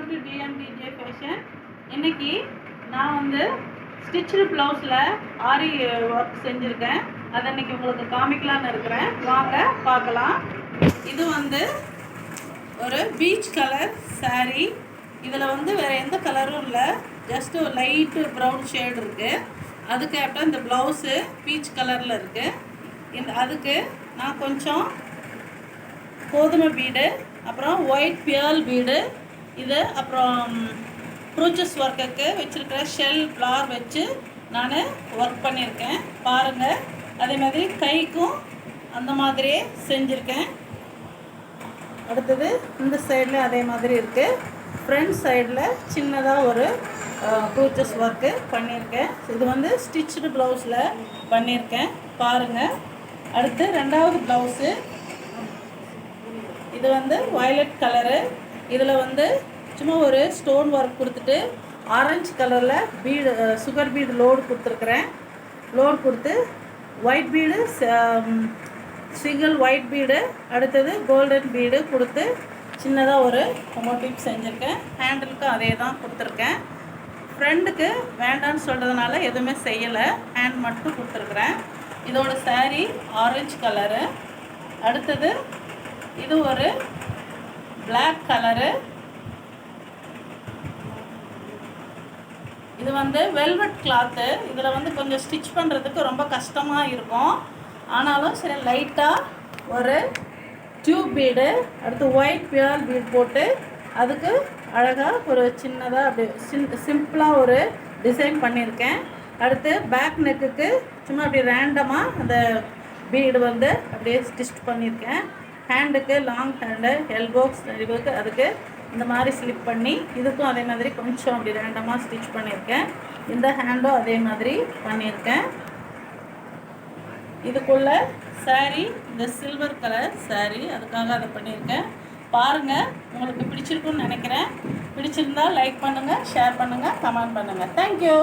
Welcome to டிஎம்டிஜே fashion. இன்னைக்கு நான் வந்து ஸ்டிச்சு ப்ளவுஸில் ஆரி ஒர்க் செஞ்சுருக்கேன். அதை இன்னைக்கு உங்களுக்கு காமிக்கலான்னு இருக்கிறேன். வாங்க பார்க்கலாம். இது வந்து ஒரு பீச் கலர் saree. இதில் வந்து வேறு எந்த கலரும் இல்லை, ஜஸ்ட்டு ஒரு லைட்டு ப்ரௌன் ஷேட் இருக்குது. அதுக்கு அப்புறம் இந்த ப்ளவுஸு பீச் கலரில் இருக்குது. அதுக்கு நான் கொஞ்சம் கோதுமை பீடு, அப்புறம் ஒயிட் பியர்ல் பீடு, இது அப்புறம் ப்ரூச்சஸ் ஒர்க்குக்கு வச்சுருக்கிற ஷெல் ஃப்ளார் வச்சு நான் ஒர்க் பண்ணியிருக்கேன். பாருங்கள், அதே மாதிரி கைக்கும் அந்த மாதிரியே செஞ்சுருக்கேன். அடுத்தது இந்த சைடில் அதே மாதிரி இருக்குது. ஃப்ரண்ட் சைடில் சின்னதாக ஒரு ப்ரூச்சஸ் ஒர்க்கு பண்ணியிருக்கேன். இது வந்து ஸ்டிச்சு ப்ளவுஸில் பண்ணியிருக்கேன். பாருங்கள். அடுத்து ரெண்டாவது ப்ளவுஸு, இது வந்து வயலட் கலரு. இதில் வந்து சும்மா ஒரு ஸ்டோன் ஒர்க் கொடுத்துட்டு ஆரஞ்சு கலரில் பீடு, சுகர் பீடு லோடு கொடுத்துருக்குறேன். லோடு கொடுத்து white bead, single white bead, அடுத்தது கோல்டன் பீடு கொடுத்து சின்னதாக ஒரு மோட்டிவ் செஞ்சுருக்கேன். ஹேண்டிலுக்கும் அதே தான் கொடுத்துருக்கேன். ஃப்ரெண்டுக்கு வேண்டான்னு சொல்கிறதுனால எதுவுமே செய்யலை, ஹேண்ட் மட்டும் கொடுத்துருக்குறேன். இதோட saree ஆரஞ்சு கலரு. அடுத்தது இது ஒரு பிளாக் கலரு. இது வந்து வெல்வெட் கிளாத்து. இதில் வந்து கொஞ்சம் ஸ்டிச் பண்ணுறதுக்கு ரொம்ப கஷ்டமாக இருக்கும். ஆனாலும் சரி, லைட்டாக ஒரு டியூப் பீடு, அடுத்து ஒயிட் பியர் பீட் போட்டு அதுக்கு அழகாக ஒரு சின்னதாக அப்படி சிம்பிளாக ஒரு டிசைன் பண்ணியிருக்கேன். அடுத்து பேக் நெக்குக்கு சும்மா அப்படி ரேண்டமாக அந்த பீடு வந்து அப்படியே ஸ்டிச் பண்ணியிருக்கேன். ஹேண்டுக்கு லாங் ஹேண்டு, எல்போக்ஸ் இதுக்கு அதுக்கு இந்த மாதிரி ஸ்லிப் பண்ணி இதுக்கும் அதே மாதிரி கொஞ்சம் அப்படி ரேண்டமாக ஸ்டிச் பண்ணியிருக்கேன். இந்த ஹேண்டும் அதே மாதிரி பண்ணியிருக்கேன். இதுக்குள்ள saree இந்த சில்வர் கலர் saree, அதுக்காக அதை பண்ணியிருக்கேன். பாருங்கள், உங்களுக்கு பிடிச்சிருக்குன்னு நினைக்கிறேன். பிடிச்சிருந்தால் லைக் பண்ணுங்கள், ஷேர் பண்ணுங்கள், கமெண்ட் பண்ணுங்கள். தேங்க்யூ.